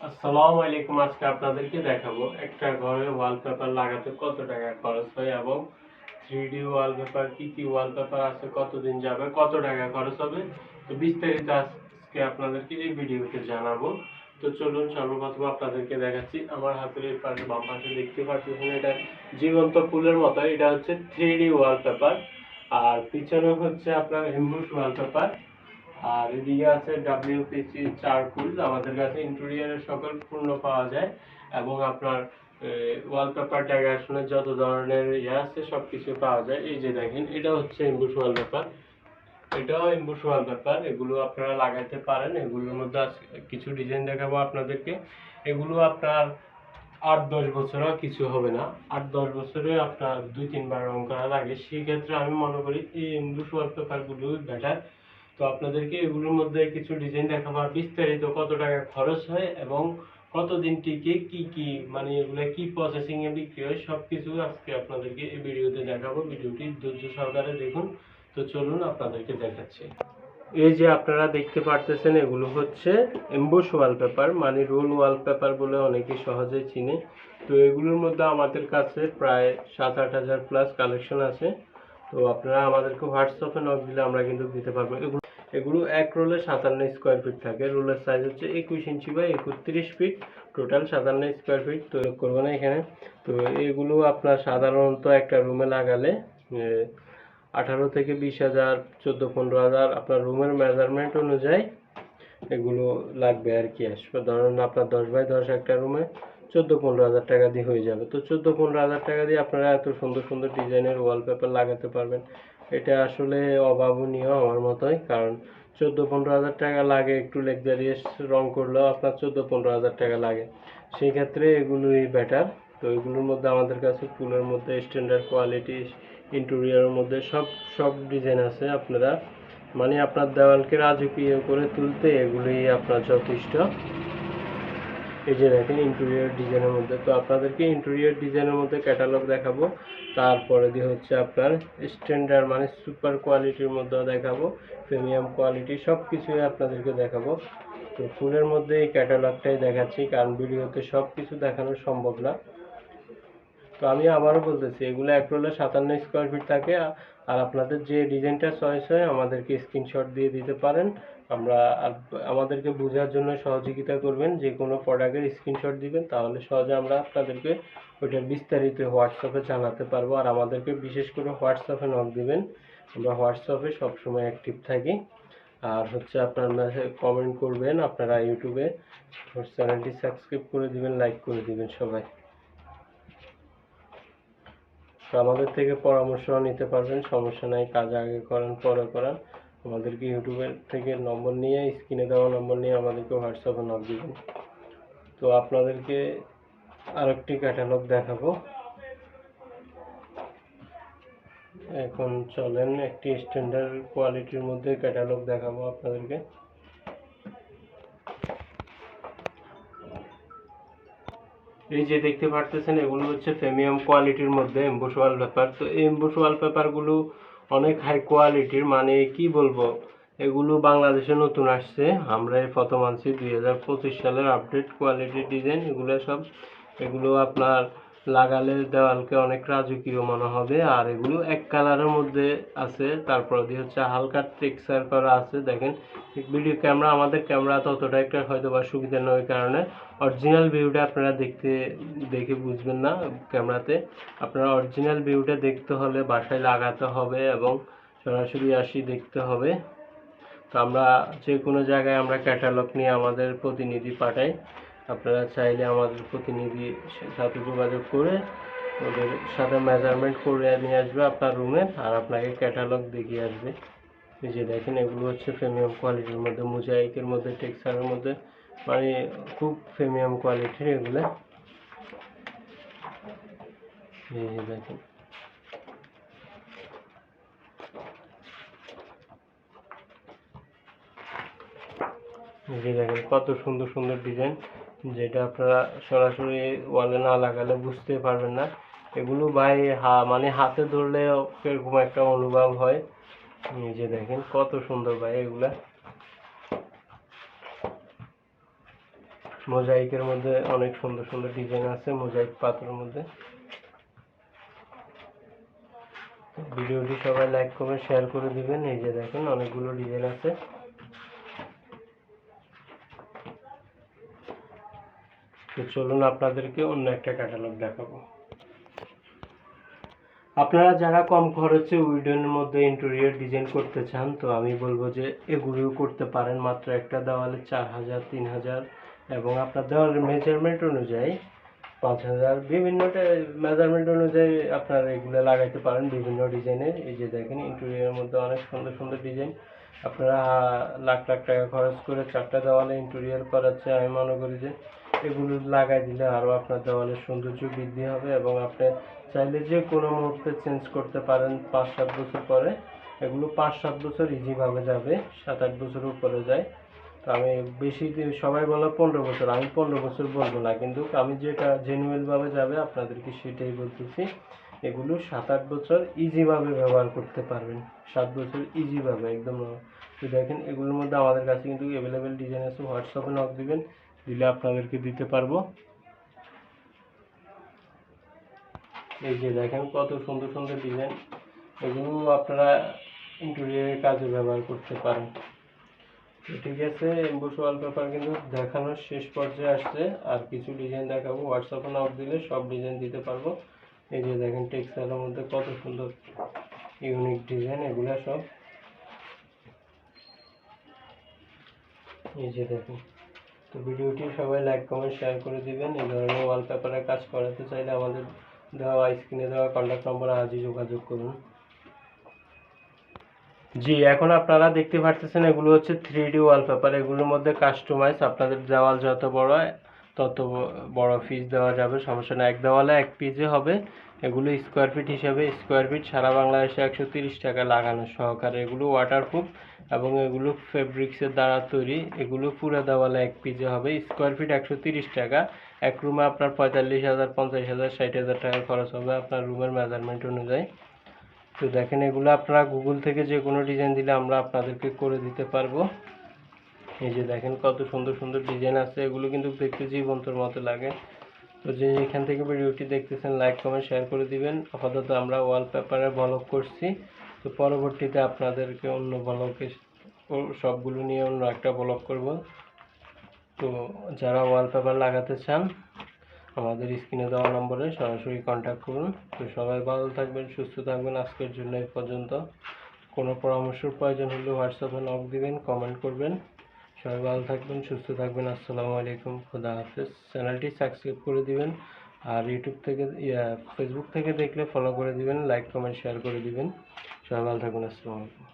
আসসালামু আলাইকুম। আজকে আপনাদেরকে দেখাবো একটা ঘরে ওয়ালপেপার লাগাতে কত টাকা খরচ হয় এবং 3D ওয়ালপেপার কি কি ওয়ালপেপার আছে, কতদিন যাবে, কত টাকা খরচ হবে। তো বিস্তারিত আজকে আপনাদেরকে এই ভিডিওতে জানাবো। তো চলুন সর্বপ্রথম আপনাদেরকে দেখাচ্ছি। আমার হাতের এই পাশে বাম পাশে দেখতে পাচ্ছেন, এটা জীবন্ত ফুলের মতো। এটা হচ্ছে 3D ওয়ালপেপার, আর পিছনে হচ্ছে আপনার এমবুশ ওয়ালপেপার, আর এদিকে আছে WPC চারকুল। আমাদের কাছে ইন্টেরিয়রের সকল পণ্য পাওয়া যায় এবং আপনার ওয়ালপেপার ডেকোরেশনের যত ধরনের আছে সবকিছু পাওয়া যায়। এই যে দেখেন, এটা হচ্ছে এমবুশ ওয়ালপেপার, এটাও এমবুশ ওয়ালপেপার। এগুলো আপনারা লাগাইতে পারেন। এগুলোর মধ্যে কিছু ডিজাইন দেখাবো আপনাদেরকে। এগুলো আপনার 8-10 বছরও কিছু হবে না। 8-10 বছরে আপনার 2-3 বার রং করা লাগে। সেক্ষেত্রে আমি মনে করি এই এমবুশ ওয়ালপেপারগুলো বেটার। তো আপনাদেরকে এগুলোর মধ্যে কিছু ডিজাইন দেখাবো, আর বিস্তারিত কত টাকা খরচ হয় এবং কতদিন টিকে, কি কি মানে এগুলো কি প্রসেসিং এ বিক্রি হয়, সবকিছু আজকে আপনাদেরকে এই ভিডিওতে দেখাবো। ভিডিওটি ধৈর্য সহকারে দেখুন। তো চলুন আপনাদেরকে দেখাচ্ছি। এই যে আপনারা দেখতে পারতেছেন, এগুলো হচ্ছে এমবুশ ওয়ালপেপার, মানে রোল ওয়ালপেপার বলে অনেকে সহজেই চিনে। তো এগুলোর মধ্যে আমাদের কাছে প্রায় 7-8 হাজার প্লাস কালেকশন আছে। তো আপনারা আমাদেরকে হোয়াটসঅ্যাপে নক দিলে আমরা কিন্তু দিতে পারবো। এগুলো এক রোলে 57 স্কোয়ার ফিট থাকে। রোলের সাইজ হচ্ছে 21 inch by 31 feet, total 57 square feet তৈরি করবো না এখানে। তো এগুলো আপনার সাধারণত একটা রুমে লাগালে 18 থেকে 20 হাজার, 14-15 হাজার আপনার রুমের মেজারমেন্ট অনুযায়ী এগুলো লাগবে আর কি। আসবে ধরুন আপনার 10x10 একটা রুমে 14-15 হাজার টাকা দিয়ে হয়ে যাবে। তো 14-15 হাজার টাকা দিয়ে আপনারা এত সুন্দর সুন্দর ডিজাইনের ওয়ালপেপার লাগাতে পারবেন। এটা আসলে অভাবনীয় আমার মতোই, কারণ 14-15 হাজার টাকা লাগে। একটু লাক্সারিয়াস রং করলেও আপনার 14-15 হাজার টাকা লাগে। সেই ক্ষেত্রে এগুলোই বেটার। তো এগুলোর মধ্যে আমাদের কাছে ফুলের মধ্যে স্ট্যান্ডার্ড কোয়ালিটি, ইন্টেরিয়রের মধ্যে সব ডিজাইন আছে। আপনারা মানে আপনার দেওয়ালকে রাজকীয় করে তুলতে এগুলি আপনার যথেষ্ট। এই যে দেখেন ইন্টেরিয়র ডিজাইনের মধ্যে। তো আপনাদেরকে ইন্টেরিয়র ডিজাইনের মধ্যে ক্যাটালগ দেখাবো, তারপরে দিয়ে হচ্ছে আপনার স্ট্যান্ডার্ড মানে সুপার কোয়ালিটির মধ্যে দেখাবো, প্রিমিয়াম কোয়ালিটি সব কিছুই আপনাদেরকে দেখাবো। তো ফুলের মধ্যে এই ক্যাটালগটাই দেখাচ্ছি, কারণ ভিডিওতে সব কিছু দেখানো সম্ভব না। তো আমি আবারও বলতেছি, এগুলো এক রোলে 57 স্কোয়ার ফিট থাকে। আর আপনাদের যে ডিজাইনটা চয়েস হয় আমাদেরকে স্ক্রিনশট দিয়ে দিতে পারেন। আমরা আমাদেরকে বোঝার জন্য সহযোগিতা করবেন, যে কোনো প্রোডাক্টের স্ক্রিনশট দিবেন, তাহলে সহজে আমরা আপনাদেরকে ওইটার বিস্তারিত হোয়াটসঅ্যাপে জানাতে পারবো। আর আমাদেরকে বিশেষ করে হোয়াটসঅ্যাপে নক দিবেন, আমরা হোয়াটসঅ্যাপে সবসময় অ্যাক্টিভ থাকি। আর হচ্ছে আপনার মেসেজ কমেন্ট করবেন। আপনারা ইউটিউবে চ্যানেলটি সাবস্ক্রাইব করে দিবেন, লাইক করে দিবেন সবাই। তো আমাদের থেকে পরামর্শ নিতে পারবেন, সমস্যা নাই। কাজ আগে করান পরে করান। আমাদেরকে ইউটিউবের থেকে নম্বর নিয়ে, স্ক্রিনে দেওয়া নম্বর নিয়ে আমাদেরকে হোয়াটসঅ্যাপে নক দিবেন। তো আপনাদেরকে আরেকটি ক্যাটালগ দেখাবো। এখন চলেন একটি স্ট্যান্ডার্ড কোয়ালিটির মধ্যে ক্যাটালগ দেখাবো আপনাদেরকে। এই যে দেখতে পারতেছেন, এগুলো হচ্ছে প্রিমিয়াম কোয়ালিটির মধ্যে এমবুশ ওয়ালপেপার। তো এই এমবুশ ওয়ালপেপারগুলো অনেক হাই কোয়ালিটির, মানে কি বলবো, এগুলো বাংলাদেশে নতুন আসছে। আমরা এই প্রথম আনছি 2025 সালের আপডেট কোয়ালিটির ডিজাইন এগুলো সব। এগুলো আপনার লাগালে দেওয়ালকে অনেক রাজকীয় মনে হবে। আর এগুলো এক কালারের মধ্যে আছে, তারপর দিয়ে হচ্ছে হালকা টেক্সচার করা আছে। দেখেন ভিডিও ক্যামেরা, আমাদের ক্যামেরা ততটা একটা হয়তো বা সুবিধা নয়, কারণে অরিজিনাল ভিউটা আপনারা দেখে বুঝবেন না ক্যামেরাতে। আপনারা অরিজিনাল ভিউটা দেখতে হলে বাসায় লাগাতে হবে এবং সরাসরি আসি দেখতে হবে। তো আমরা যে কোনো জায়গায় আমরা ক্যাটালগ নিয়ে আমাদের প্রতিনিধি পাঠাই। আপনারা চাইলে আমাদের প্রতিনিধির সাথে যোগাযোগ করে ওদের সাথে মেজারমেন্ট করে নিয়ে আসবে আপনার রুমে, আর আপনাকে ক্যাটালগ দেখিয়ে আসবে। এই যে দেখেন, এগুলো হচ্ছে প্রিমিয়াম কোয়ালিটির মধ্যে, মোজাইকের মধ্যে, টেক্সচারের মধ্যে, মানে খুব প্রিমিয়াম কোয়ালিটির এগুলো। এই যে দেখেন, কত সুন্দর সুন্দর ডিজাইন, যেটা আপনারা সরাসরি ওয়ালে না লাগালে বুঝতে পারবেন না। এগুলো ভাই মানে হাতে ধরলে এরকম একটা অনুভব হয়। এই যে দেখেন কত সুন্দর ভাই এগুলা। মোজাইকের মধ্যে অনেক সুন্দর সুন্দর ডিজাইন আছে, মোজাইক পাথরের মধ্যে। ভিডিওটি সবাই লাইক করে শেয়ার করে দিবেন। এই যে দেখেন অনেকগুলো ডিজাইন আছে। তো চলুন আপনাদেরকে অন্য একটা ক্যাটালগ দেখাবো। আপনারা যারা কম খরচে উডেনের মধ্যে ইন্টেরিয়র ডিজাইন করতে চান, তো আমি বলবো যে এগুলিও করতে পারেন। মাত্র একটা দেওয়ালে 4000, 3000 এবং আপনার দেওয়ালের মেজারমেন্ট অনুযায়ী 5000, বিভিন্ন মেজারমেন্ট অনুযায়ী আপনারা এগুলো লাগাইতে পারেন বিভিন্ন ডিজাইনের। এই যে দেখেন ইন্টেরিয়রের মধ্যে অনেক সুন্দর সুন্দর ডিজাইন। আপনারা লাখ লাখ টাকা খরচ করে 4টা দেওয়ালে ইন্টেরিয়র করাচ্ছে, আমি মনে করি যে এগুলো লাগাই দিলে আরও আপনার দেওয়ালের সৌন্দর্য বৃদ্ধি হবে এবং আপনি চাইলে যে কোনো মুহূর্তে চেঞ্জ করতে পারেন 5-7 বছর পরে। এগুলো 5-7 বছর ইজিভাবে যাবে, 7-8 বছর উপরে যায়। তো আমি বেশি সবাই বলে 15 বছর, আমি 15 বছর বলবো না, কিন্তু আমি যেটা জেনুইনভাবে যাবে আপনাদেরকে সেটাই বলতেছি। এগুলো 7-8 বছর ইজিভাবে ব্যবহার করতে পারবেন, 7 বছর ইজিভাবে একদম। তো দেখেন এগুলোর মধ্যে আমাদের কাছে কিন্তু অ্যাভেলেবেল ডিজাইন আছে। হোয়াটসঅ্যাপে নক দিবেন, দিলে আপনাদেরকে দিতে পারবো। এই যে দেখেন কত সুন্দর সুন্দর ডিজাইন, এগুলো আপনারা ইন্টেরিয়রের কাজে ব্যবহার করতে পারেন। ঠিক আছে, এমবোস ওয়ালপেপার কিন্তু দেখানোর শেষ পর্যায়ে আসছে, আর কিছু ডিজাইন দেখাবো। হোয়াটসঅ্যাপে নক দিলে সব ডিজাইন দিতে পারবো। এই যে দেখেন টেক্সটাইলের মধ্যে কত সুন্দর ইউনিক ডিজাইন, এগুলা সব। এই যে দেখুন। তো ভিডিওটি সবাই লাইক কমেন্ট শেয়ার করে দিবেন। এই ধরনের ওয়ালপেপারের কাজ করাতে চাইলে আমাদের দেওয়া স্ক্রিনে দেওয়া কন্ট্যাক্ট নম্বরে আজই যোগাযোগ করুন। জি, এখন আপনারা দেখতে পাচ্ছেন এগুলো হচ্ছে 3D ওয়ালপেপার। এগুলোর মধ্যে কাস্টমাইজ আপনাদের দেওয়াল যত বড় হয় তত বড় পিস দেওয়া যাবে, সমস্যা নেই। এক দেওয়ালে এক পিসে হবে। এগুলো স্কোয়ার ফিট হিসাবে, স্কোয়ার ফিট সারা বাংলাদেশে 130 টাকা লাগানো সহকারে। এগুলো ওয়াটারপ্রুফ এবং এগুলো ফেব্রিক্সের দ্বারা তৈরি। এগুলো পুরো দেওয়ালে এক পিসে হবে। স্কোয়ার ফিট 130 টাকা। এক রুমে আপনার 45,000, 50,000, 60,000 টাকা খরচ হবে আপনার রুমের মেজারমেন্ট অনুযায়ী। তো দেখেন এগুলো আপনারা গুগল থেকে যে কোনো ডিজাইন দিলে আমরা আপনাদেরকে করে দিতে পারবো। এই যে দেখেন কত সুন্দর সুন্দর ডিজাইন আছে, এগুলো কিন্তু দেখতে জীবন্তর মতো লাগে। তো যে এখান থেকে ভিডিওটি দেখতেছেন লাইক কমেন্ট শেয়ার করে দিবেন। আপাতত আমরা ওয়ালপেপারে ব্লগ করছি, তো পরবর্তীতে আপনাদেরকে অন্য ব্লগে সবগুলো নিয়ে অন্য একটা ব্লগ করব। তো যারা ওয়ালপেপার লাগাতে চান আমাদের স্ক্রিনে দেওয়া নম্বরে সরাসরি কন্ট্যাক্ট করুন। তো সবাই ভালো থাকবেন, সুস্থ থাকবেন। আজকের জন্য এই পর্যন্ত। কোনো পরামর্শের প্রয়োজন হলে হোয়াটসঅ্যাপে নক দিবেন, কমেন্ট করবেন। সবাই ভালো থাকবেন, সুস্থ থাকবেন। আসসালামু আলাইকুম, খুদা হাফেজ। চ্যানেলটি সাবস্ক্রাইব করে দিবেন, আর ইউটিউব থেকে ফেসবুক থেকে দেখলে ফলো করে দিবেন, লাইক কমেন্ট শেয়ার করে দিবেন। সবাই ভালো থাকবেন, আসসালামু আলাইকুম।